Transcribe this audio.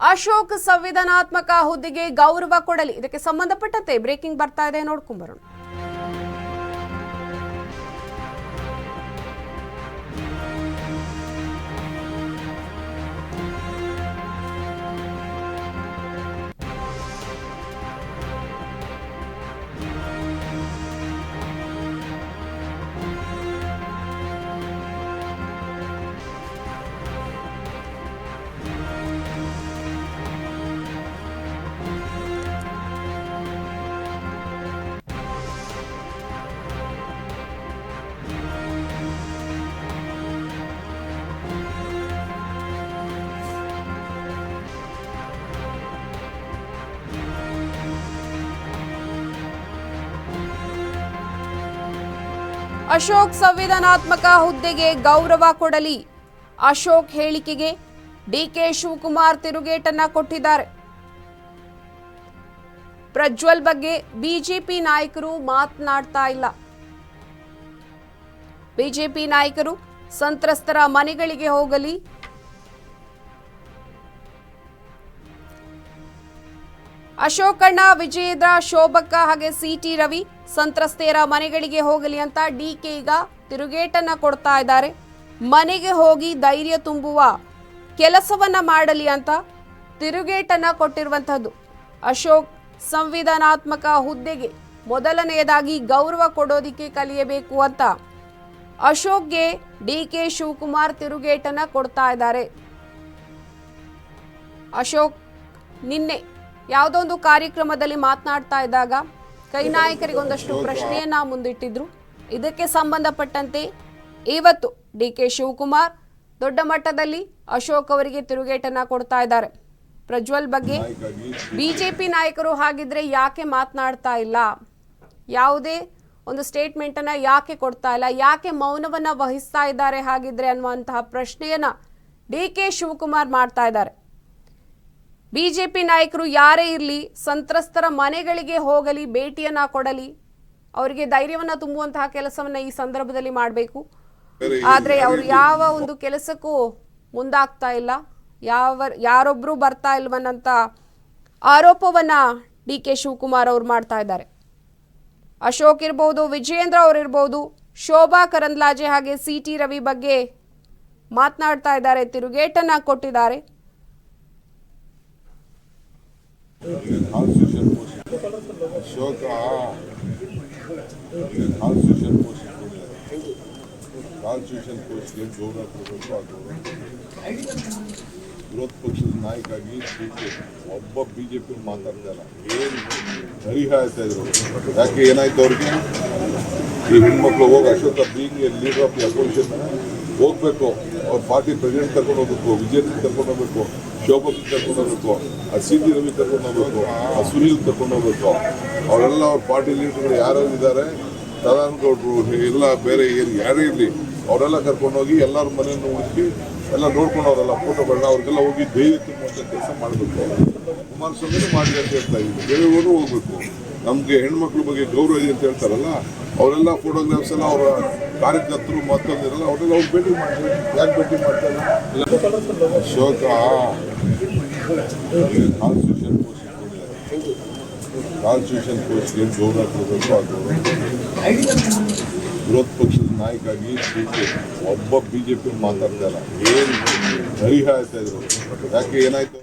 ಅಶೋಕ್ ಸಂವಿಧಾನಾತ್ಮಕ ಹುದ್ದೆಗೆ ಗೌರವ ಕೊಡಲಿ. ಇದಕ್ಕೆ ಸಂಬಂಧಪಟ್ಟಂತೆ ಬ್ರೇಕಿಂಗ್ ಬರ್ತಾ ಇದೆ, ನೋಡ್ಕೊಂಡು ಬರೋಣ. ಅಶೋಕ್ ಸಂವಿಧಾನಾತ್ಮಕ ಹುದ್ದೆಗೆ ಗೌರವ ಕೊಡಲಿ. ಅಶೋಕ್ ಹೇಳಿಕೆಗೆ ಡಿಕೆ ಶಿವಕುಮಾರ್ ತಿರುಗೇಟನ್ನ ಕೊಟ್ಟಿದ್ದಾರೆ. ಪ್ರಜ್ವಲ್ ಬಗ್ಗೆ ಬಿಜೆಪಿ ನಾಯಕರು ಮಾತನಾಡ್ತಾ ಇಲ್ಲ. ಬಿಜೆಪಿ ನಾಯಕರು ಸಂತ್ರಸ್ತರ ಮನೆಗಳಿಗೆ ಹೋಗಲಿ, ಅಶೋಕಣ್ಣ, ವಿಜಯೇಂದ್ರ, ಶೋಭಕ್ಕ ಹಾಗೆ ಸಿಟಿ ರವಿ ಸಂತ್ರಸ್ತೆಯರ ಮನೆಗಳಿಗೆ ಹೋಗಲಿ ಅಂತ ಡಿಕೆ ಈಗ ತಿರುಗೇಟನ್ನ ಕೊಡ್ತಾ ಇದ್ದಾರೆ. ಮನೆಗೆ ಹೋಗಿ ಧೈರ್ಯ ತುಂಬುವ ಕೆಲಸವನ್ನ ಮಾಡಲಿ ಅಂತ ತಿರುಗೇಟನ್ನ ಕೊಟ್ಟಿರುವಂತಹದ್ದು. ಅಶೋಕ್ ಸಂವಿಧಾನಾತ್ಮಕ ಹುದ್ದೆಗೆ ಮೊದಲನೆಯದಾಗಿ ಗೌರವ ಕೊಡೋದಿಕ್ಕೆ ಕಲಿಯಬೇಕು ಅಂತ ಅಶೋಕ್ಗೆ ಡಿಕೆ ಶಿವಕುಮಾರ್ ತಿರುಗೇಟನ್ನ ಕೊಡ್ತಾ ಇದ್ದಾರೆ. ಅಶೋಕ್ ನಿನ್ನೆ ಯಾವುದೋ ಒಂದು ಕಾರ್ಯಕ್ರಮದಲ್ಲಿ ಮಾತನಾಡ್ತಾ ಇದ್ದಾಗ ಕೈ ನಾಯಕರಿಗೊಂದಷ್ಟು ಪ್ರಶ್ನೆಯನ್ನ ಮುಂದಿಟ್ಟಿದ್ರು. ಇದಕ್ಕೆ ಸಂಬಂಧಪಟ್ಟಂತೆ ಇವತ್ತು ಡಿಕೆ ಶಿವಕುಮಾರ್ ದೊಡ್ಡ ಮಟ್ಟದಲ್ಲಿ ಅಶೋಕ್ ಅವರಿಗೆ ತಿರುಗೇಟನ್ನ ಕೊಡ್ತಾ ಇದ್ದಾರೆ. ಪ್ರಜ್ವಲ್ ಬಗ್ಗೆ ಬಿಜೆಪಿ ನಾಯಕರು ಹಾಗಿದ್ರೆ ಯಾಕೆ ಮಾತನಾಡ್ತಾ ಇಲ್ಲ, ಯಾವುದೇ ಒಂದು ಸ್ಟೇಟ್ಮೆಂಟ್ ಅನ್ನ ಯಾಕೆ ಕೊಡ್ತಾ ಇಲ್ಲ, ಯಾಕೆ ಮೌನವನ್ನ ವಹಿಸ್ತಾ ಇದ್ದಾರೆ ಹಾಗಿದ್ರೆ ಅನ್ನುವಂತಹ ಪ್ರಶ್ನೆಯನ್ನ ಡಿಕೆ ಶಿವಕುಮಾರ್ ಮಾಡ್ತಾ ಇದ್ದಾರೆ. ಬಿಜೆಪಿ ನಾಯಕರು ಯಾರೇ ಇರಲಿ, ಸಂತ್ರಸ್ತರ ಮನೆಗಳಿಗೆ ಹೋಗಲಿ, ಭೇಟಿಯನ್ನ ಕೊಡಲಿ, ಅವರಿಗೆ ಧೈರ್ಯವನ್ನ ತುಂಬುವಂತಹ ಕೆಲಸವನ್ನ ಈ ಸಂದರ್ಭದಲ್ಲಿ ಮಾಡಬೇಕು. ಆದ್ರೆ ಅವರು ಯಾವ ಒಂದು ಕೆಲಸಕ್ಕೂ ಮುಂದಾಗ್ತಾ ಇಲ್ಲ, ಯಾರೊಬ್ರು ಬರ್ತಾ ಇಲ್ವನ್ನಂತ ಆರೋಪವನ್ನ ಡಿಕೆ ಶಿವಕುಮಾರ್ ಅವರು ಮಾಡ್ತಾ ಇದ್ದಾರೆ. ಅಶೋಕ್ ಇರ್ಬೋದು, ವಿಜಯೇಂದ್ರ ಅವರು ಇರ್ಬೋದು, ಶೋಭಾ ಕರಂದ್ಲಾಜೆ ಹಾಗೆ ಸಿಟಿ ರವಿ ಬಗ್ಗೆ ಮಾತನಾಡ್ತಾ ಇದ್ದಾರೆ, ತಿರುಗೇಟನ್ನ ಕೊಟ್ಟಿದ್ದಾರೆ. ವಿರೋಧ ಪಕ್ಷದ ನಾಯಕಾಗಿ ಒಬ್ಬ ಬಿಜೆಪಿ ಮಾತಾಡ್ತಾ ಇಲ್ಲ. ಏನು ಹರಿಹಾಯ್ತಾ ಇದ್ರು, ಯಾಕೆ ಏನಾಯ್ತು ಅವ್ರಿಗೆ? ಈ ಹೆಣ್ಮಕ್ಳು ಹೋಗಿ Ashoka being leader of the opposition ಹೋಗ್ಬೇಕು, ಅವ್ರ ಪಾರ್ಟಿ ಪ್ರೆಸಿಡೆಂಟ್ ಕರ್ಕೊಂಡು ಹೋಗ್ಬೇಕು, ವಿಜೇಂದ್ರ ಕರ್ಕೊಂಡು ಹೋಗ್ಬೇಕು, ಶೋಭಕ್ ಕರ್ಕೊಂಡು ಹೋಗ್ಬೇಕು, ಆ ಸಿಟಿ ರವಿ ಕರ್ಕೊಂಡು ಹೋಗ್ಬೇಕು, ಆ ಸುನೀಲ್ ಕರ್ಕೊಂಡು ಹೋಗ್ಬೇಕು. ಅವರೆಲ್ಲ ಅವ್ರ ಪಾರ್ಟಿ ಲೀಡರ್ಗಳು ಯಾರ್ಯಾರು ಇದ್ದಾರೆ, ತದಾನ್ಗೌಡ್ರು ಎಲ್ಲ ಬೇರೆ ಯಾರೇ ಇರಲಿ, ಅವರೆಲ್ಲ ಕರ್ಕೊಂಡೋಗಿ ಎಲ್ಲರ ಮನೆಯನ್ನು ಹುಡುಕಿ ಎಲ್ಲ ನೋಡ್ಕೊಂಡವ್ರಲ್ಲ ಫೋಟೋಗಳನ್ನ, ಅವ್ರಿಗೆಲ್ಲ ಹೋಗಿ ಧೈರ್ಯ ತುಂಬುವಂಥ ಕೆಲಸ ಮಾಡಬೇಕು. ಕುಮಾರಸ್ವಾಮಿ ಮಾಡಿ ಅಂತ ಹೇಳ್ತಾ ಇದ್ದೀವಿ, ದೇವೇಗೌಡರು ಹೋಗ್ಬೇಕು. ನಮಗೆ ಹೆಣ್ಮಕ್ಳ ಬಗ್ಗೆ ಗೌರವ ಇದೆ ಅಂತ ಹೇಳ್ತಾರಲ್ಲ, ಅವರೆಲ್ಲ ಫೋಟೋಗ್ರಾಫ್ಸ್ ಎಲ್ಲ ಅವರ ಕಾರ್ಯಕರ್ತರು ಮತ್ತೊಂದಿರಲ್ಲ, ಅವರೆಲ್ಲ ಅವ್ರು ಭೇಟಿ ಮಾಡ್ತಾರೆ. ಯಾಕೆ ಭೇಟಿ ಮಾಡ್ತಾರೆ? ಅಶೋಕ ಕಾನ್ಸ್ಟಿಟ್ಯೂಷನ್ ಪೋಸ್ಟ್ಗೆ ಗೌರವ ಕೊಡಬೇಕು. ಅದು ವಿರೋಧ ಪಕ್ಷದ ನಾಯಕಾಗಿ ಒಬ್ಬ ಬಿಜೆಪಿ ಮಾತಾಡ್ತಾ ಇಲ್ಲ. ಏನು ಹರಿಹಾಯ್ತಾ ಇದ್ರು, ಯಾಕೆ ಏನಾಯ್ತು?